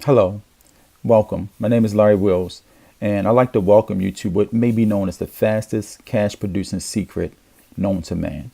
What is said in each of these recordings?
Hello, welcome. My name is Larry Wills, and I'd like to welcome you to what may be known as the fastest cash producing secret known to man.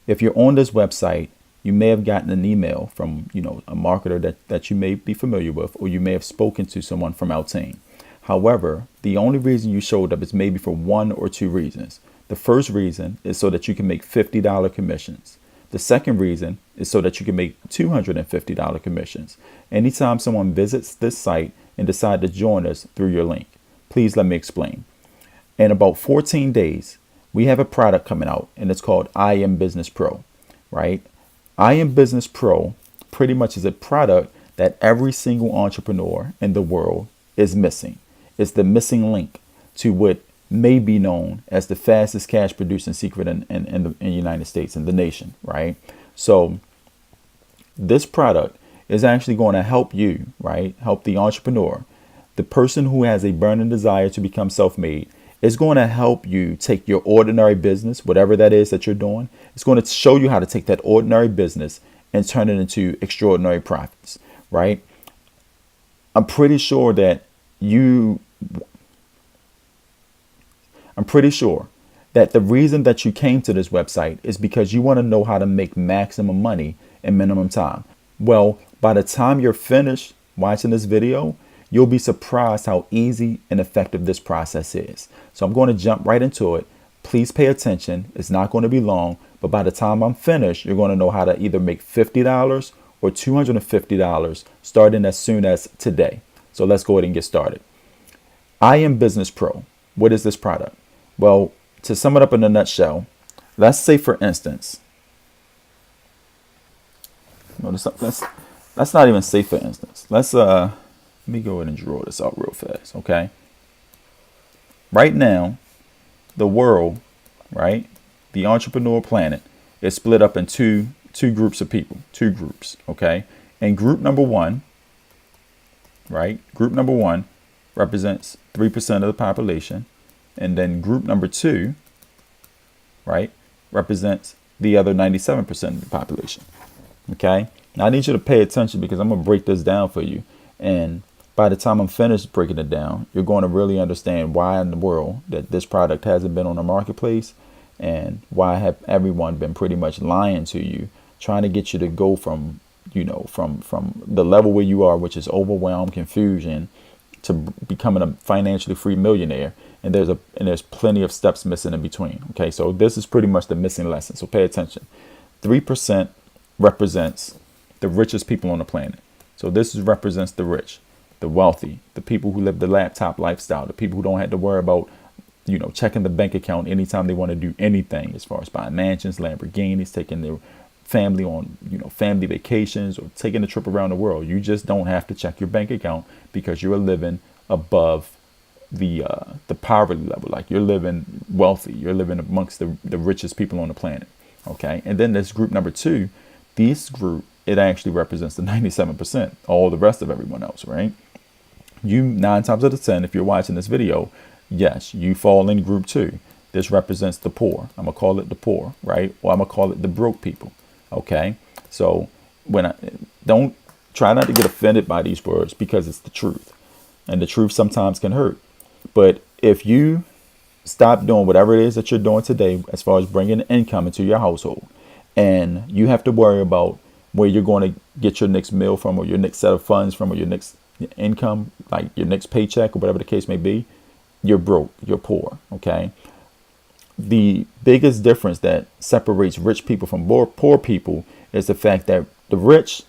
If you're on this website, you may have gotten an email from, a marketer that you may be familiar with, or you may have spoken to someone from our team. However, the only reason you showed up is maybe for one or two reasons. The first reason is so that you can make $50 commissions. The second reason is so that you can make $250 commissions anytime someone visits this site and decide to join us through your link. Please let me explain. In about 14 days, we have a product coming out and it's called I Am Business Pro, right? I Am Business Pro pretty much is a product that every single entrepreneur in the world is missing. It's the missing link to what may be known as the fastest cash producing secret in the United States, in the nation, right? So this product is actually going to help you, right? Help the entrepreneur, the person who has a burning desire to become self-made. It's going to help you take your ordinary business, whatever that is that you're doing. It's going to show you how to take that ordinary business and turn it into extraordinary profits, right? I'm pretty sure that the reason that you came to this website is because you want to know how to make maximum money in minimum time. Well, by the time you're finished watching this video, you'll be surprised how easy and effective this process is. So I'm going to jump right into it. Please pay attention. It's not going to be long, but by the time I'm finished, you're going to know how to either make $50 or $250 starting as soon as today. So let's go ahead and get started. I Am Business Pro. What is this product? Well, to sum it up in a nutshell, let's say, for instance, let's not even say for instance. Let me go ahead and draw this out real fast, okay? Right now, the world, right, the entrepreneur planet is split up in two groups of people, two groups, okay? And group number one, right? Group number one represents 3% of the population. And then group number two, right, represents the other 97% of the population. Okay. Now I need you to pay attention because I'm going to break this down for you. And by the time I'm finished breaking it down, you're going to really understand why in the world that this product hasn't been on the marketplace and why have everyone been pretty much lying to you, trying to get you to go from the level where you are, which is overwhelmed, confusion, to becoming a financially free millionaire. And there's plenty of steps missing in between. Okay, so this is pretty much the missing lesson. So pay attention. 3% represents the richest people on the planet. So this represents the rich, the wealthy, the people who live the laptop lifestyle, the people who don't have to worry about, checking the bank account anytime they want to do anything, as far as buying mansions, Lamborghinis, taking their family on, family vacations, or taking a trip around the world. You just don't have to check your bank account because you're living above the poverty level. Like, you're living wealthy, you're living amongst the richest people on the planet. Okay. And then there's group number two. This group, it actually represents the 97%, all the rest of everyone else, right? You, 9 times out of 10, if you're watching this video, yes, you fall in group two. This represents the poor. I'm gonna call it the poor, right? Or I'm gonna call it the broke people. Okay. So don't try not to get offended by these words, because it's the truth, and the truth sometimes can hurt. But if you stop doing whatever it is that you're doing today, as far as bringing income into your household, and you have to worry about where you're going to get your next meal from, or your next set of funds from, or your next income, like your next paycheck, or whatever the case may be, you're broke, you're poor. Okay. The biggest difference that separates rich people from poor people is the fact that the rich,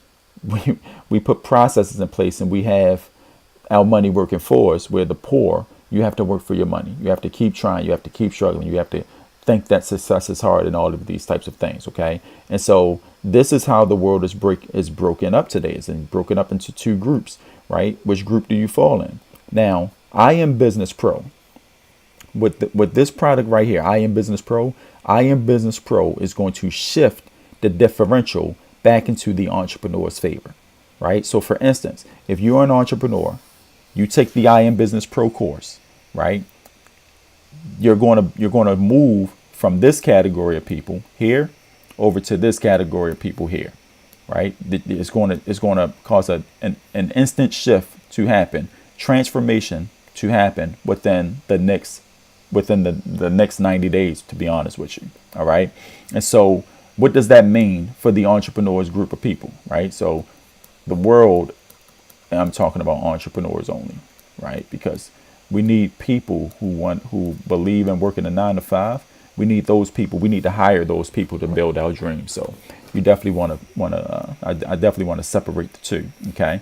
we put processes in place and we have our money working for us, where the poor, you have to work for your money. You have to keep trying. You have to keep struggling. You have to think that success is hard and all of these types of things. Okay. And so this is how the world is broken up today. It's broken up into two groups, right? Which group do you fall in? Now, I Am Business Pro. With this product right here, I Am Business Pro, I Am Business Pro is going to shift the differential back into the entrepreneur's favor, right? So for instance, if you're an entrepreneur, you take the I Am Business Pro course, right? You're going to move from this category of people here over to this category of people here, right? It's going to cause an instant shift to happen, transformation to happen within the next 90 days, to be honest with you. All right. And so what does that mean for the entrepreneurs group of people, right? So the world, and I'm talking about entrepreneurs only, right? Because we need people who believe in working a 9 to 5. We need those people. We need to hire those people to build our dreams. So you definitely I definitely want to separate the two. Okay.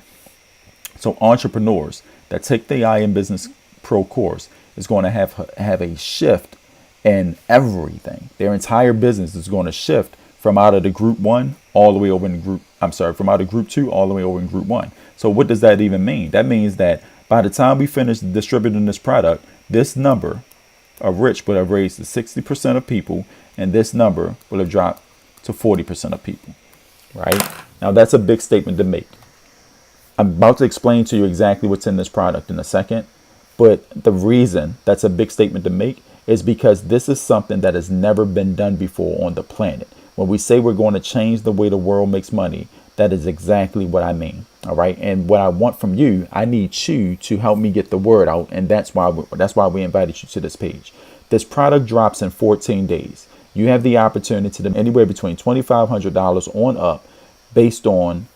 So entrepreneurs that take the I Am Business Pro course is going to have a shift in everything. Their entire business is going to shift from out of the group 1 all the way over in from out of group 2 all the way over in group 1. So what does that even mean? That means that by the time we finish distributing this product, this number of rich would have raised to 60% of people, and this number will have dropped to 40% of people, right? Now that's a big statement to make. I'm about to explain to you exactly what's in this product in a second, but the reason that's a big statement to make is because this is something that has never been done before on the planet. When we say we're going to change the way the world makes money, that is exactly what I mean. All right. And what I want from you, I need you to help me get the word out. And that's why we invited you to this page. This product drops in 14 days. You have the opportunity to anywhere between $2,500 on up based on,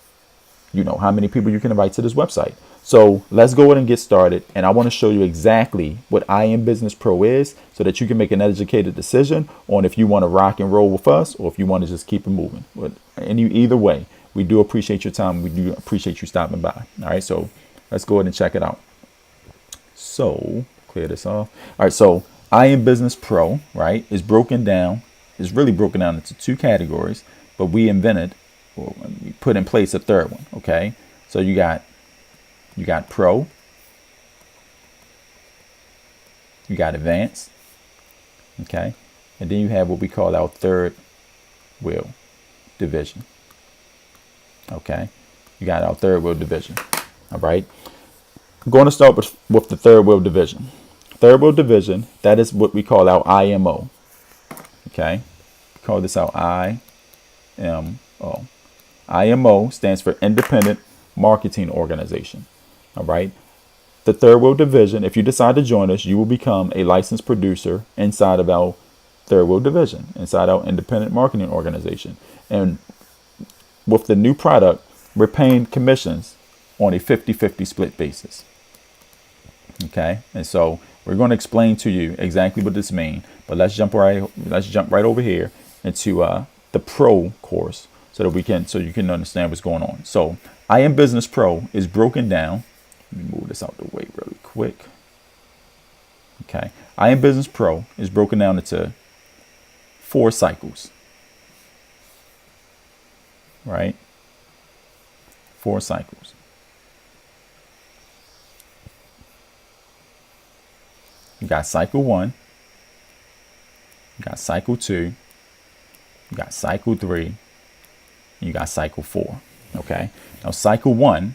how many people you can invite to this website. So let's go ahead and get started. And I want to show you exactly what I Am Business Pro is so that you can make an educated decision on if you want to rock and roll with us or if you want to just keep it moving. But either way, we do appreciate your time. We do appreciate you stopping by. All right. So let's go ahead and check it out. So clear this off. All right. So I Am Business Pro, right, is really broken down into 2 categories, but we put in place a third one. Okay. So you got Pro, you got Advanced, okay, and then you have what we call our third wheel division. Okay, you got our third wheel division. All right, I'm going to start with the third wheel division. Third wheel division, that is what we call our IMO. Okay, we call this our IMO. IMO stands for Independent Marketing Organization. All right. The third wheel division, if you decide to join us, you will become a licensed producer inside of our third wheel division, inside our independent marketing organization. And with the new product, we're paying commissions on a 50-50 split basis. Okay. And so we're going to explain to you exactly what this means, but let's jump right over here into the Pro course so you can understand what's going on. So I Am Business Pro is broken down. Let me move this out the way really quick. Okay. I Am Business Pro is broken down into 4 cycles. Right? 4 cycles. You got cycle 1. You got cycle 2. You got cycle 3. You got cycle 4. Okay. Now cycle 1.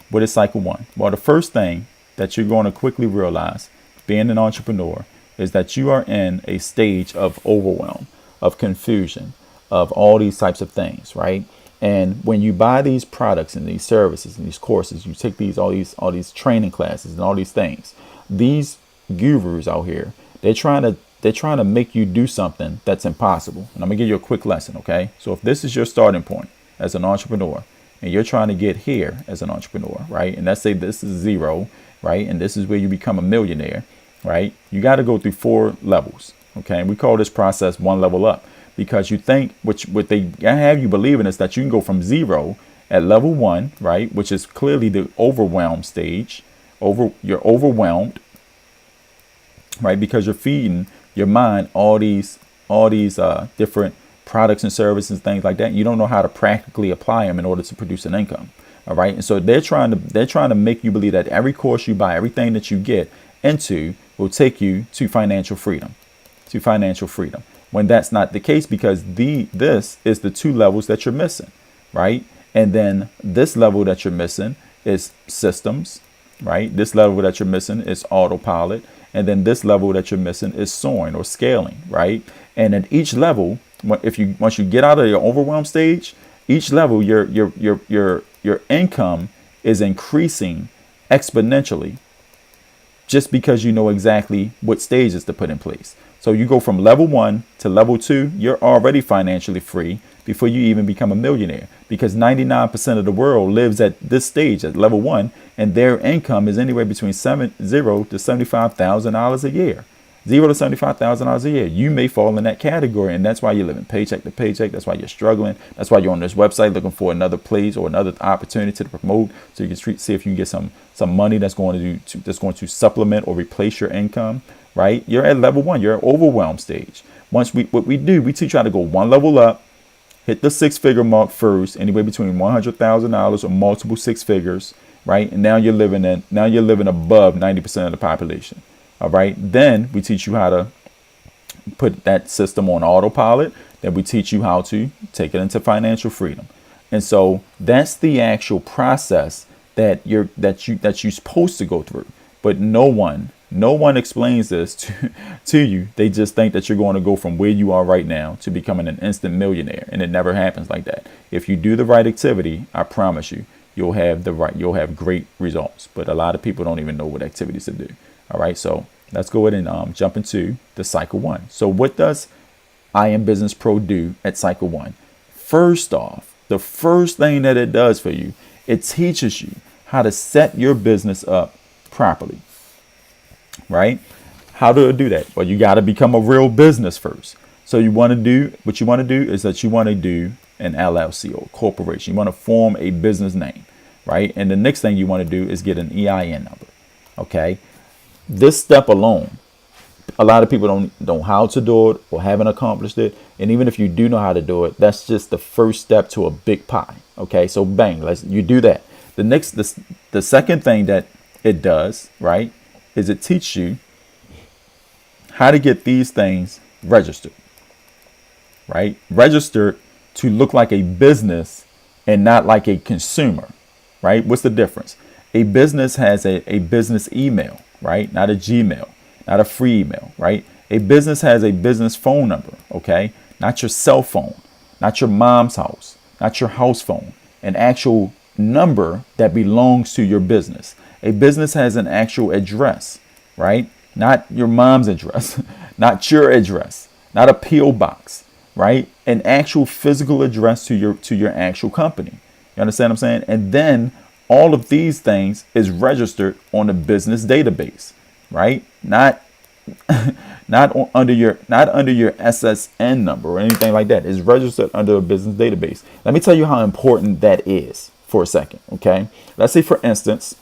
What is cycle 1? Well, the first thing that you're going to quickly realize being an entrepreneur is that you are in a stage of overwhelm, of confusion, of all these types of things, right? And when you buy these products and these services and these courses, you take all these training classes and all these things, these gurus out here, they're trying to make you do something that's impossible. And I'm gonna give you a quick lesson. Okay. So if this is your starting point as an entrepreneur, and you're trying to get here as an entrepreneur, right? And let's say this is 0, right? And this is where you become a millionaire, right? You got to go through 4 levels, okay? And we call this process 1 level up because you think what they have you believing is that you can go from 0 at level 1, right? Which is clearly the overwhelm stage. You're overwhelmed, right? Because you're feeding your mind all these different products and services, things like that. You don't know how to practically apply them in order to produce an income. All right. And so they're trying to make you believe that every course you buy, everything that you get into will take you to financial freedom, when that's not the case, because this is the 2 levels that you're missing. Right. And then this level that you're missing is systems. Right. This level that you're missing is autopilot. And then this level that you're missing is soaring or scaling. Right. And at each level, once you get out of your overwhelm stage, each level your income is increasing exponentially just because you know exactly what stages to put in place. So you go from level 1 to level 2, you're already financially free before you even become a millionaire, because 99% of the world lives at this stage at level 1, and their income is anywhere between $0 to $75,000 a year. $0 to $75,000 a year. You may fall in that category, and that's why you're living paycheck to paycheck. That's why you're struggling. That's why you're on this website looking for another place or another opportunity to promote, so you can see if you can get some money that's going to supplement or replace your income. Right? You're at level 1. You're at overwhelmed stage. What we do, we teach you how to go one level up, hit the 6-figure mark first, anywhere between $100,000 or multiple 6 figures. Right? And now you're living above 90% of the population. All right. Then we teach you how to put that system on autopilot. Then we teach you how to take it into financial freedom. And so that's the actual process that you're supposed to go through. But no one explains this to you. They just think that you're going to go from where you are right now to becoming an instant millionaire. And it never happens like that. If you do the right activity, I promise you, you'll have great results. But a lot of people don't even know what activities to do. All right, so let's go ahead and jump into the cycle 1. So what does I Am Business Pro do at cycle 1? First off, the first thing that it does for you, it teaches you how to set your business up properly. Right? How do it do that? Well, you got to become a real business first. So what you want to do is that you want to do an LLC or corporation. You want to form a business name, right? And the next thing you want to do is get an EIN number. Okay? This step alone, a lot of people don't know how to do it or haven't accomplished it. And even if you do know how to do it, that's just the first step to a big pie. Okay, so bang, you do that. The second thing that it does, right, is it teaches you how to get these things registered. Right, registered to look like a business and not like a consumer. Right, what's the difference? A business has a business email. Right? Not a Gmail, not a free email, right? A business has a business phone number, okay? Not your cell phone, not your mom's house, not your house phone, an actual number that belongs to your business. A business has an actual address, right? Not your mom's address, not your address, not a P.O. box, right? An actual physical address to your actual company. You understand what I'm saying? And then all of these things is registered on the business database, right? Not under your SSN number or anything like that. It's registered under a business database. Let me tell you how important that is for a second, okay? Let's say, for instance,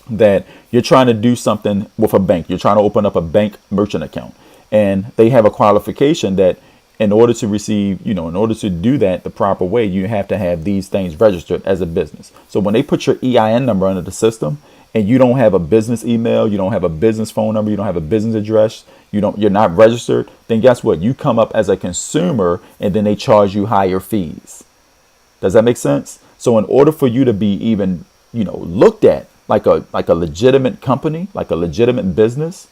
that you're trying to do something with a bank. You're trying to open up a bank merchant account, and they have a qualification that in order to do that the proper way, you have to have these things registered as a business. So when they put your EIN number under the system and you don't have a business email, you don't have a business phone number, you don't have a business address, you're not registered, then guess what? You come up as a consumer, and then they charge you higher fees. Does that make sense? So in order for you to be even, looked at like a legitimate company, like a legitimate business,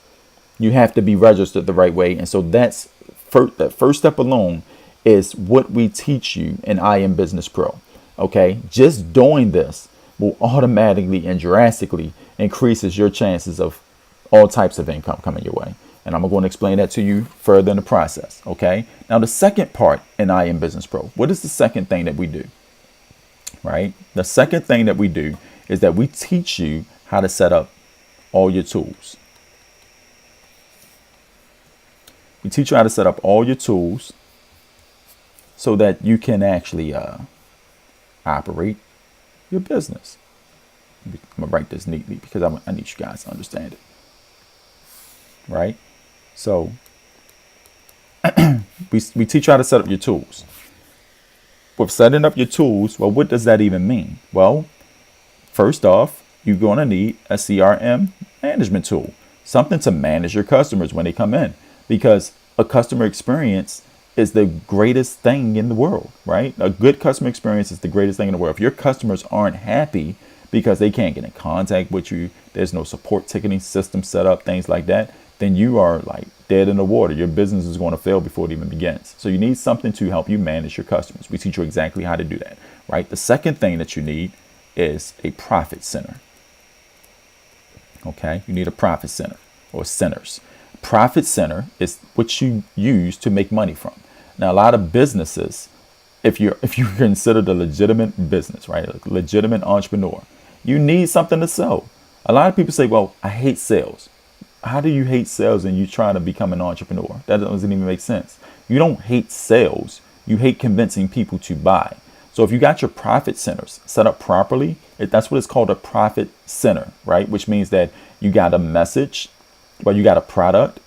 you have to be registered the right way. And so that first step alone is what we teach you in I Am Business Pro. Okay, just doing this will automatically and drastically increases your chances of all types of income coming your way. And I'm going to explain that to you further in the process. Okay, now the second part in I Am Business Pro, what is the second thing that we do? Right, the second thing that we do is that we teach you how to set up all your tools. We teach you how to set up all your tools so that you can actually operate your business. I'm going to write this neatly because I need you guys to understand it. Right? So we teach you how to set up your tools. With setting up your tools, well, what does that even mean? Well, first off, you're going to need a CRM management tool, something to manage your customers when they come in. Because a customer experience is the greatest thing in the world, right? A good customer experience is the greatest thing in the world. If your customers aren't happy because they can't get in contact with you, there's no support ticketing system set up, things like that, then you are like dead in the water. Your business is going to fail before it even begins. So you need something to help you manage your customers. We teach you exactly how to do that, right? The second thing that you need is a profit center. Okay, you need a profit center or centers. Profit center is what you use to make money from. Now, a lot of businesses, if you consider the legitimate business, right, a legitimate entrepreneur, you need something to sell. A lot of people say, "Well, I hate sales." How do you hate sales and you trying to become an entrepreneur? That doesn't even make sense. You don't hate sales. You hate convincing people to buy. So if you got your profit centers set up properly, that's what it's called, a profit center, right? Which means that you got a message, well, you got a product,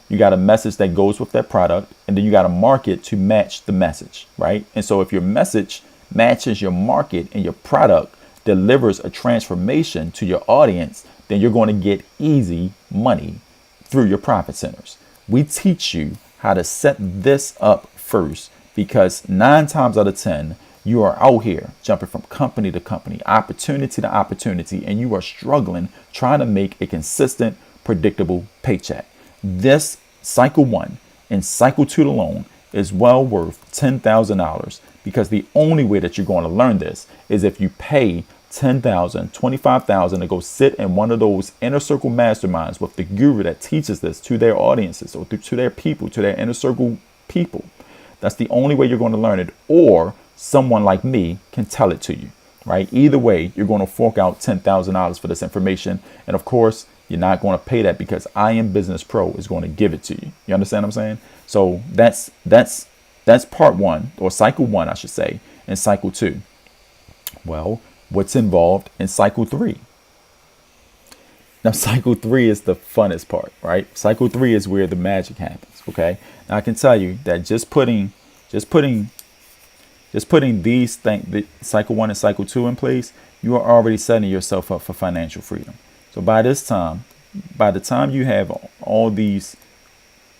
you got a message that goes with that product, and then you got a market to match the message, right? And so if your message matches your market and your product delivers a transformation to your audience, then you're going to get easy money through your profit centers. We teach you how to set this up first, because 9 times out of 10, you are out here jumping from company to company, opportunity to opportunity, and you are struggling trying to make a consistent, predictable paycheck. This cycle 1 and cycle 2 alone is well worth $10,000, because the only way that you're going to learn this is if you pay $10,000, $25,000 to go sit in one of those inner circle masterminds with the guru that teaches this to their audiences or to their people, to their inner circle people. That's the only way you're going to learn it, or someone like me can tell it to you, right? Either way, you're going to fork out $10,000 for this information. And of course, you're not going to pay that, because I Am Business Pro is going to give it to you. You understand what I'm saying? So that's part 1, or cycle 1, I should say, and cycle 2. Well, what's involved in cycle 3? Now, cycle 3 is the funnest part, right? Cycle 3 is where the magic happens. Okay. Now, I can tell you that just putting these things, cycle 1 and cycle 2 in place, you are already setting yourself up for financial freedom. So by the time you have all these,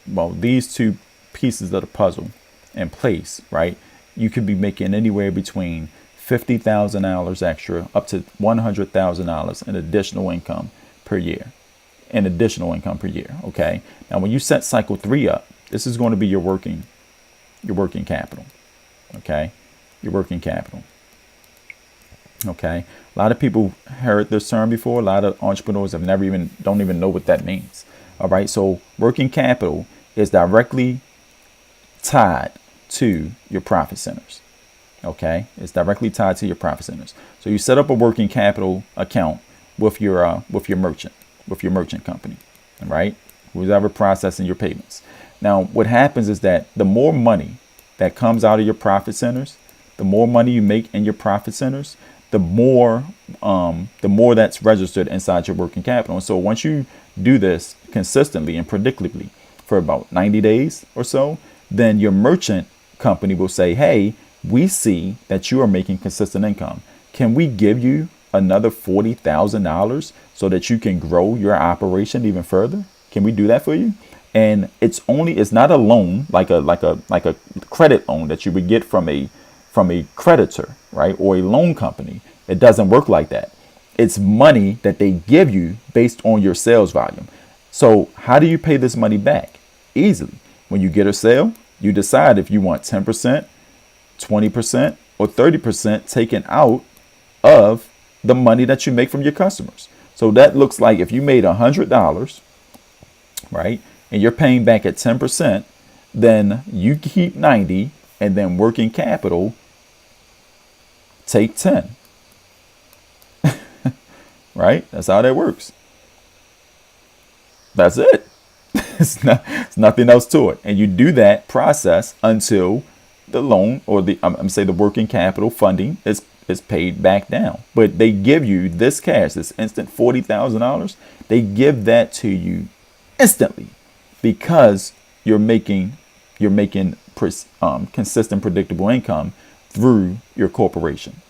these 2 pieces of the puzzle in place, right, you could be making anywhere between $50,000 extra up to $100,000 in additional income per year. Okay. Now, when you set cycle 3 up, this is going to be your working capital. Okay. Your working capital. Okay. A lot of people heard this term before. A lot of entrepreneurs don't even know what that means. All right. So working capital is directly tied to your profit centers. Okay. It's directly tied to your profit centers. So you set up a working capital account with your merchant company, right? Who's ever processing your payments. Now, what happens is that the more money that comes out of your profit centers, the more money you make in your profit centers, the more that's registered inside your working capital. And so once you do this consistently and predictably for about 90 days or so, then your merchant company will say, "Hey, we see that you are making consistent income. Can we give you another $40,000 so that you can grow your operation even further? Can we do that for you?" And it's not a loan like a credit loan that you would get from a creditor, right? Or a loan company. It doesn't work like that. It's money that they give you based on your sales volume. So how do you pay this money back? Easily. When you get a sale, you decide if you want 10%, 20%, or 30% taken out of the money that you make from your customers. So that looks like if you made $100, right, and you're paying back at 10%, then you keep 90, and then working capital take 10. Right? That's how that works. That's it. It's nothing else to it. And you do that process until the loan, or the working capital funding is paid back down. But they give you this cash, this instant $40,000. They give that to you instantly, because you're making consistent, predictable income through your corporation.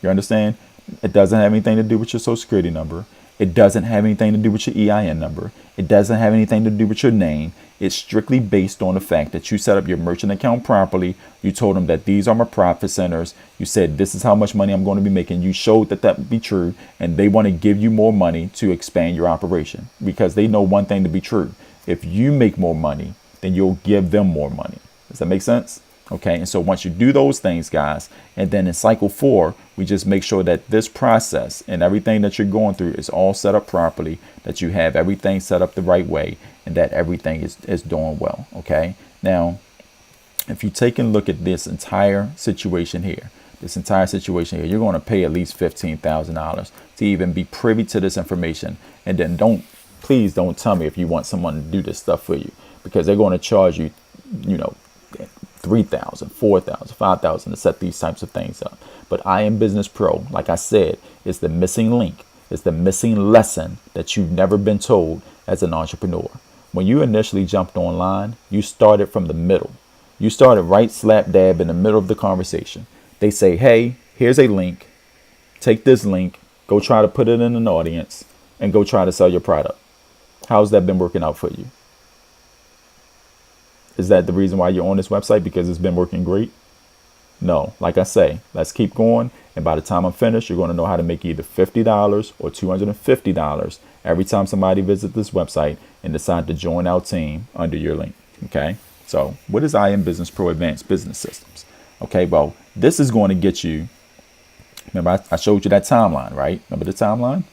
You understand? It doesn't have anything to do with your social security number. It doesn't have anything to do with your EIN number. It doesn't have anything to do with your name. It's strictly based on the fact that you set up your merchant account properly. You told them that these are my profit centers. You said, this is how much money I'm going to be making. You showed that would be true. And they want to give you more money to expand your operation, because they know one thing to be true. If you make more money, then you'll give them more money. Does that make sense? Okay, and so once you do those things, guys, and then in cycle 4, we just make sure that this process and everything that you're going through is all set up properly, that you have everything set up the right way, and that everything is doing well. Okay, now if you take a look at this entire situation here, you're going to pay at least $15,000 to even be privy to this information. And then please don't tell me if you want someone to do this stuff for you, because they're going to charge you, you know, $3,000, $4,000, $5,000 to set these types of things up. But I Am Business Pro, like I said, is the missing link. It's the missing lesson that you've never been told as an entrepreneur. When you initially jumped online, you started from the middle. You started right slap dab in the middle of the conversation. They say, hey, here's a link. Take this link, go try to put it in an audience, and go try to sell your product. How's that been working out for you? Is that the reason why you're on this website? Because it's been working great? No. Like I say, let's keep going. And by the time I'm finished, you're going to know how to make either $50 or $250 every time somebody visits this website and decide to join our team under your link. Okay. So what is I Am Business Pro Advanced Business Systems? Okay. Well, this is going to get you. Remember, I showed you that timeline, right? Remember the timeline?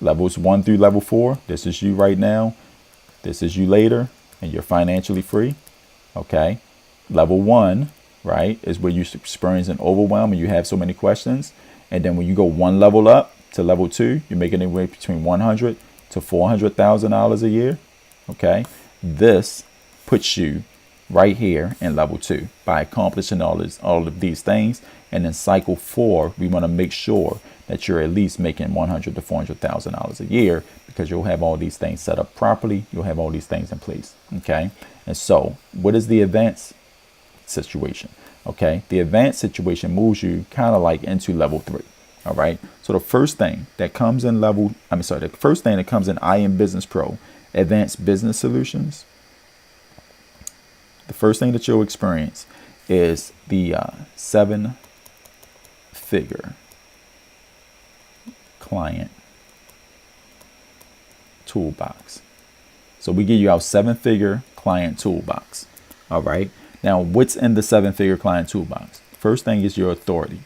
Levels 1 through level 4. This is you right now. This is you later, and you're financially free. Okay. Level 1, right, is where you experience an overwhelm and you have so many questions. And then when you go one level up to level 2, you're making anywhere between $100,000 to $400,000 a year. Okay. This puts you right here in level 2 by accomplishing all of these things. And in cycle 4, we want to make sure that you're at least making $100,000 to $400,000 a year, because you'll have all these things set up properly. You'll have all these things in place. Okay. And so what is the advanced situation? Okay. The advanced situation moves you kind of like into level 3. All right. So the first thing that comes in the first thing that comes in I Am Business Pro Advanced Business Solutions, the first thing that you'll experience is the 7-figure client toolbox. So we give you our 7-figure client toolbox. All right. Now, what's in the 7-figure client toolbox? First thing is your authority.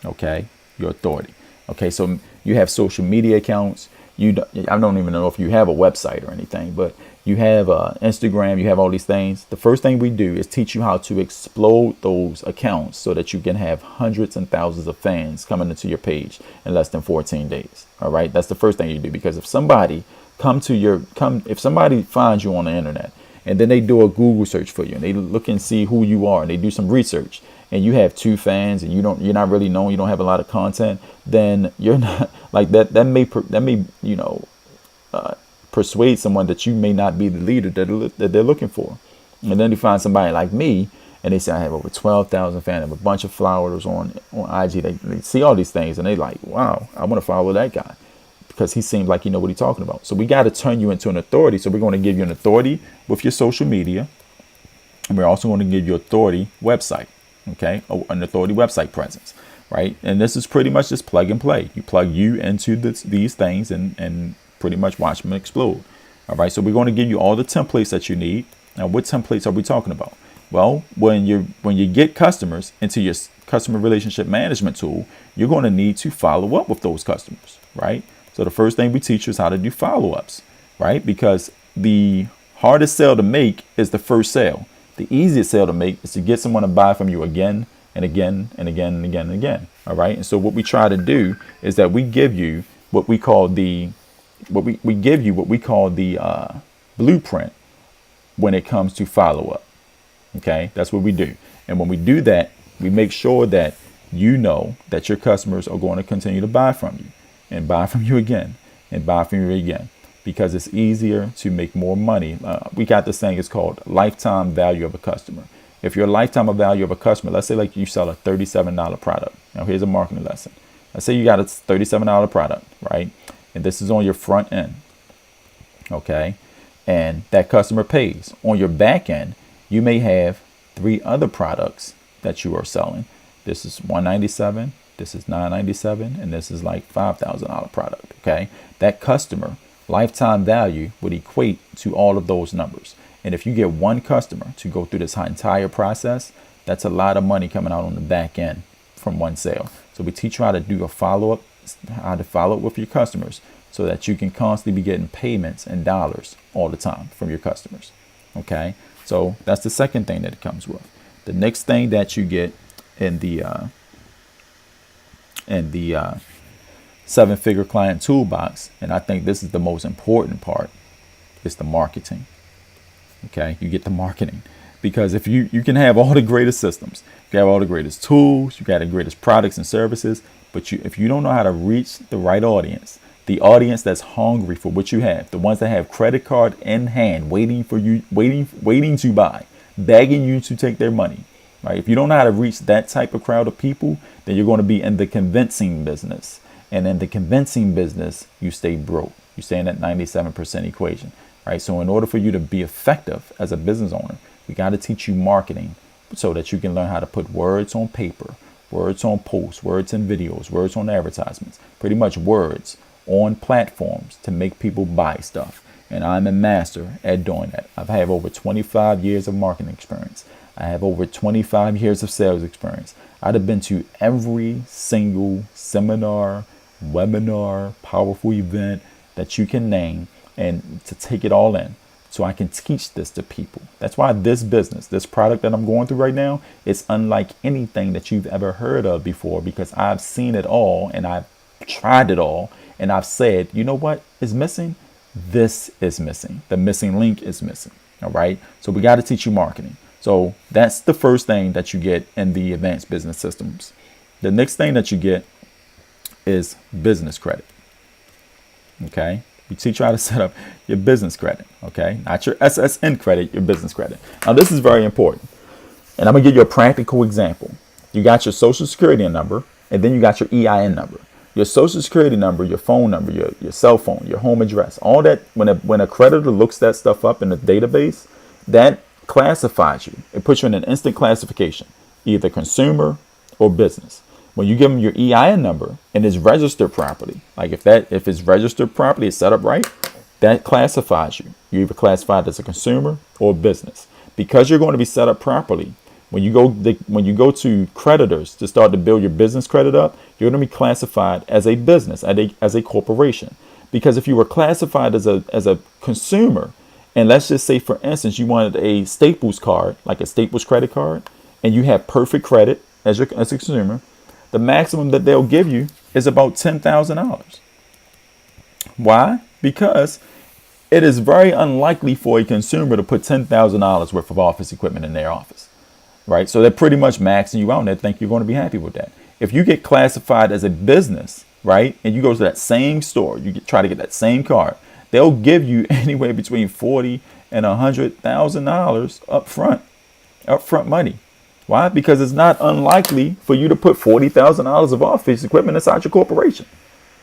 Okay. Your authority. Okay. So you have social media accounts. I don't even know if you have a website or anything, but you have Instagram, you have all these things. The first thing we do is teach you how to explode those accounts so that you can have hundreds and thousands of fans coming into your page in less than 14 days. All right. That's the first thing you do, because if somebody if somebody finds you on the internet and then they do a Google search for you and they look and see who you are and they do some research, and you have 2 fans and you're not really known, you don't have a lot of content, then you're not like that. That may persuade someone that you may not be the leader that they're looking for. And then you find somebody like me and they say, I have over 12,000 fans, I have a bunch of followers on IG. They see all these things and they like, wow, I want to follow that guy because he seems like he knows what he's talking about. So we got to turn you into an authority. So we're going to give you an authority with your social media. And we're also going to give you authority website. Okay. An authority website presence. Right. And this is pretty much just plug and play. You plug you into these things and pretty much watch them explode. All right. So we're going to give you all the templates that you need. Now, what templates are we talking about? Well, when you get customers into your customer relationship management tool, you're going to need to follow up with those customers. Right. So the first thing we teach you is how to do follow-ups. Right. Because the hardest sale to make is the first sale. The easiest sale to make is to get someone to buy from you again and again and again and again and again. All right. And so what we try to do is that we give you what we call the blueprint when it comes to follow up. OK, that's what we do. And when we do that, we make sure that you know that your customers are going to continue to buy from you and buy from you again and buy from you again. Because it's easier to make more money. We got this thing, it's called lifetime value of a customer. If your lifetime value of a customer, let's say like you sell a $37 product. Now here's a marketing lesson. Let's say you got a $37 product, right? And this is on your front end. Okay. And that customer pays. On your back end, you may have 3 other products that you are selling. This is $197, this is $997, and this is like $5,000 product. Okay. That customer lifetime value would equate to all of those numbers. And if you get one customer to go through this entire process, that's a lot of money coming out on the back end from one sale. So we teach you how to do a follow-up, how to follow up with your customers so that you can constantly be getting payments in dollars all the time from your customers. Okay, so that's the second thing that it comes with. The next thing that you get in the seven-figure client toolbox, and I think this is the most important part, is the marketing. Okay, you get the marketing, because if you can have all the greatest systems, you have all the greatest tools, you got the greatest products and services, but if you don't know how to reach the right audience, the audience that's hungry for what you have, the ones that have credit card in hand, waiting for you, waiting to buy, begging you to take their money, right? If you don't know how to reach that type of crowd of people, then you're going to be in the convincing business. And in the convincing business, you stay broke. You stay in that 97% equation, right? So in order for you to be effective as a business owner, we got to teach you marketing so that you can learn how to put words on paper, words on posts, words in videos, words on advertisements, pretty much words on platforms to make people buy stuff. And I'm a master at doing that. I have over 25 years of marketing experience. I have over 25 years of sales experience. I'd have been to every single seminar, webinar, powerful event that you can name, and to take it all in so I can teach this to people. That's why this business, this product that I'm going through right now, is unlike anything that you've ever heard of before, because I've seen it all and I've tried it all, and I've said, you know what is missing? This is missing. The missing link is missing. All right. So we got to teach you marketing. So that's the first thing that you get in the advanced business systems. The next thing that you get is business credit. Okay. We teach you how to set up your business credit. Okay. Not your SSN credit, your business credit. Now, this is very important. And I'm going to give you a practical example. You got your social security number, and then you got your EIN number. Your social security number, your phone number, your cell phone, your home address, all that. When a creditor looks that stuff up in the database, that classifies you. It puts you in an instant classification, either consumer or business. When you give them your EIN number and it's registered properly, like if it's registered properly, it's set up right, that classifies you. You're either classified as a consumer or business. Because you're going to be set up properly, when you go to creditors to start to build your business credit up, you're going to be classified as a business, as a corporation. Because if you were classified as a consumer, and let's just say, for instance, you wanted a Staples card, like a Staples credit card, and you have perfect credit as a consumer, the maximum that they'll give you is about $10,000. Why? Because it is very unlikely for a consumer to put $10,000 worth of office equipment in their office. Right. So they're pretty much maxing you out, and they think you're going to be happy with that. If you get classified as a business, right, and you go to that same store, try to get that same card, they'll give you anywhere between $40,000 and $100,000 upfront money. Why? Because it's not unlikely for you to put $40,000 of office equipment inside your corporation.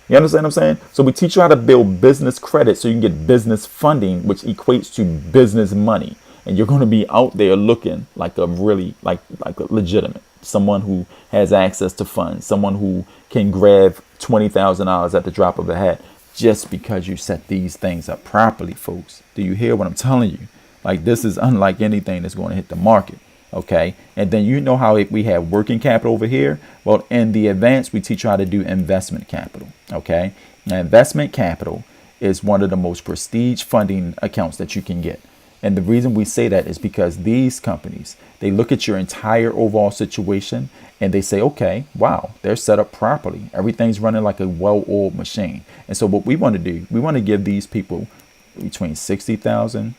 You understand what I'm saying? So we teach you how to build business credit so you can get business funding, which equates to business money. And you're going to be out there looking like a really like a legitimate, someone who has access to funds, someone who can grab $20,000 at the drop of a hat, just because you set these things up properly, folks. Do you hear what I'm telling you? Like, this is unlike anything that's going to hit the market. Okay. And then you know how we have working capital over here. Well, in the advanced, we teach you how to do investment capital. Okay. Now, investment capital is one of the most prestige funding accounts that you can get. And the reason we say that is because these companies, they look at your entire overall situation and they say, okay, wow, they're set up properly. Everything's running like a well-oiled machine. And so what we want to do, we want to give these people between $60,000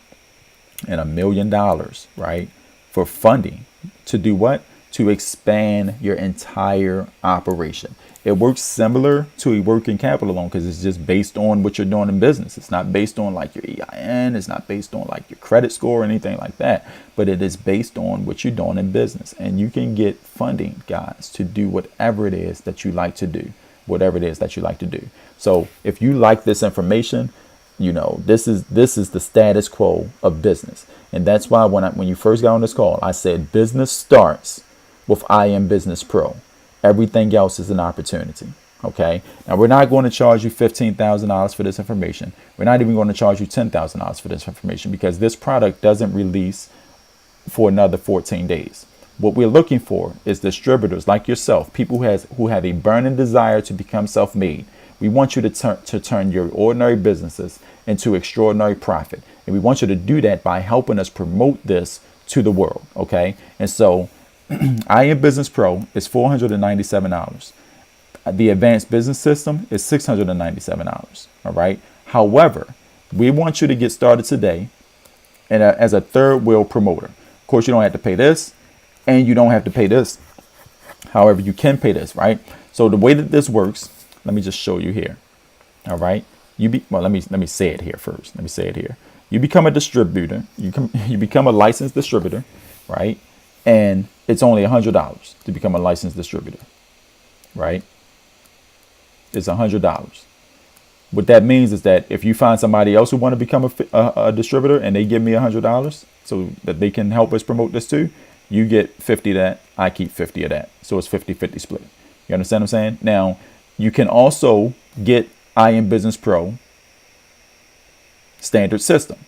and $1 million, right, for funding to do what? To expand your entire operation. It works similar to a working capital loan because it's just based on what you're doing in business. It's not based on like your EIN. It's not based on like your credit score or anything like that. But it is based on what you're doing in business. And you can get funding, guys, to do whatever it is that you like to do. Whatever it is that you like to do. So if you like this information, you know, this is the status quo of business. And that's why when you first got on this call, I said business starts with I Am Business Pro. Everything else is an opportunity. Okay. Now we're not going to charge you $15,000 for this information. We're not even going to charge you $10,000 for this information because this product doesn't release for another 14 days. What we're looking for is distributors like yourself, people who have a burning desire to become self-made. We want you to turn your ordinary businesses into extraordinary profit. And we want you to do that by helping us promote this to the world. Okay. And so I Am Business Pro is $497. The Advanced Business System is $697. All right. However, we want you to get started today and as a third wheel promoter. Of course, you don't have to pay this and you don't have to pay this. However, you can pay this, right? So the way that this works, let me just show you here. All right. Let me say it here first. Let me say it here. You become a distributor. You become a licensed distributor, right? And it's only $100 to become a licensed distributor, right? It's $100. What that means is that if you find somebody else who want to become a distributor and they give me $100 so that they can help us promote this too, you get 50 of that. I keep 50 of that. So it's 50-50 split. You understand what I'm saying? Now, you can also get I Am Business Pro standard system.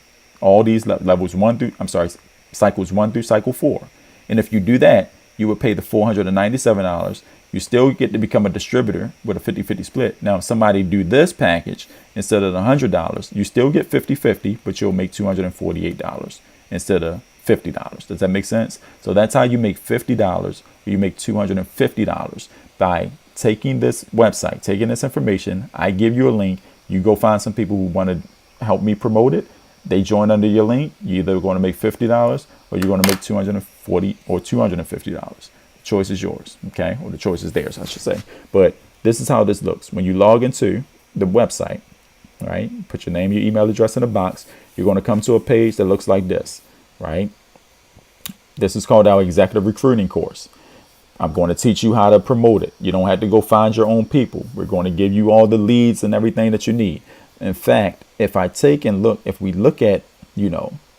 All these cycles 1 through cycle 4. And if you do that, you would pay the $497. You still get to become a distributor with a 50-50 split. Now, if somebody do this package instead of the $100, you still get 50-50, but you'll make $248 instead of $50. Does that make sense? So that's how you make $50, or you make $250 by taking this website, taking this information. I give you a link. You go find some people who want to help me promote it. They join under your link. You're either going to make $50 or you're going to make $240 or $250. Choice is yours, okay? Or the choice is theirs, I should say. But this is how this looks. When you log into the website, right? Put your name, your email address in a box. You're going to come to a page that looks like this, right? This is called our executive recruiting course. I'm going to teach you how to promote it. You don't have to go find your own people. We're going to give you all the leads and everything that you need. In fact, if we look at,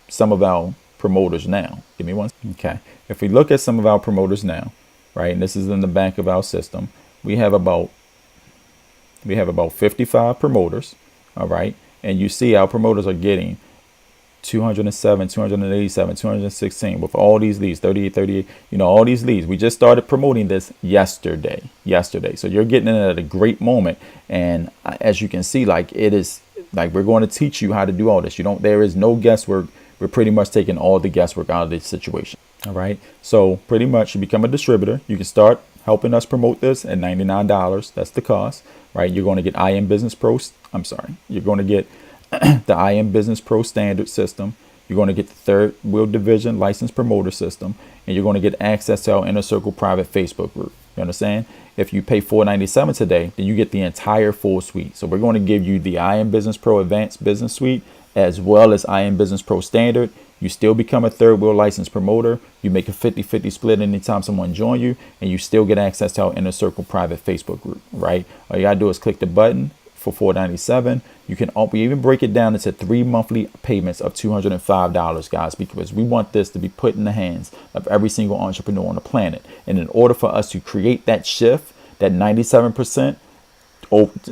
some of our promoters now, give me one. Okay. If we look at some of our promoters now, right, and this is in the back of our system, we have about 55 promoters. All right. And you see our promoters are getting 207, 287, 216 with all these leads, 38, all these leads. We just started promoting this yesterday. So you're getting it at a great moment. And as you can see, it is we're going to teach you how to do all this. There is no guesswork. We're pretty much taking all the guesswork out of this situation. All right. So pretty much you become a distributor. You can start helping us promote this at $99. That's the cost, right? You're going to get I Am Business Pro. You're going to get the I Am Business Pro standard system. You're going to get the third wheel division licensed promoter system, and you're going to get access to our Inner Circle private Facebook group. You understand? If you pay $497 today, then you get the entire full suite. So we're going to give you the I Am Business Pro Advanced Business Suite as well as I Am Business Pro Standard. You still become a third wheel licensed promoter. You make a 50-50 split anytime someone joins you, and you still get access to our Inner Circle private Facebook group, right? All you gotta do is click the button for $497. We even break it down into 3 monthly payments of $205, guys, because we want this to be put in the hands of every single entrepreneur on the planet. And in order for us to create that shift, that 97%,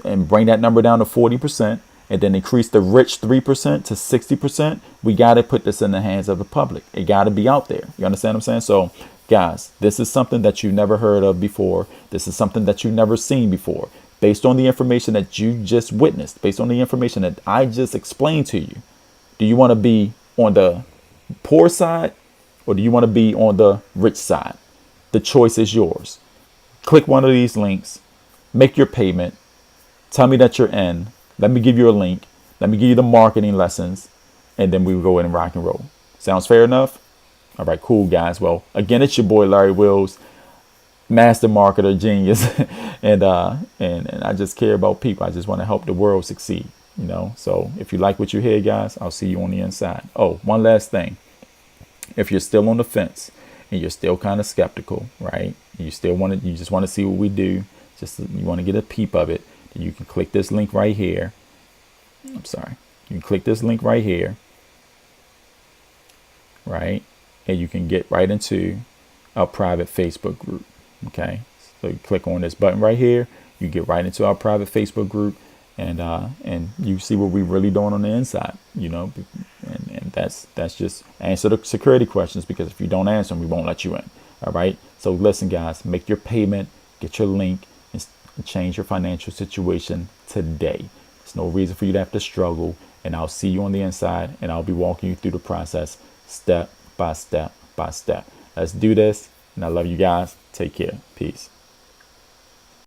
and bring that number down to 40%, and then increase the rich 3% to 60%, we got to put this in the hands of the public. It got to be out there. You understand what I'm saying? So, guys, this is something that you never heard of before. This is something that you've never seen before. Based on the information that you just witnessed, based on the information that I just explained to you, do you want to be on the poor side or do you want to be on the rich side? The choice is yours. Click one of these links, make your payment, tell me that you're in. Let me give you a link. Let me give you the marketing lessons, and then we will go in and rock and roll. Sounds fair enough? All right, cool, guys. Well, again, it's your boy Larry Wills, master marketer, genius, and I just care about people. I just want to help the world succeed. So if you like what you hear, guys, I'll see you on the inside. Oh, one last thing. If you're still on the fence and you're still kind of skeptical, right? You just want to see what we do. You want to get a peep of it. You can click this link right here. You can click this link right here. Right? And you can get right into our private Facebook group. Okay. So you click on this button right here. You get right into our private Facebook group, and you see what we really doing on the inside, and that's just answer the security questions, because if you don't answer them, we won't let you in. All right. So listen, guys, make your payment, get your link, and change your financial situation today. There's no reason for you to have to struggle, and I'll see you on the inside, and I'll be walking you through the process step by step by step. Let's do this, and I love you guys. Take care. Peace.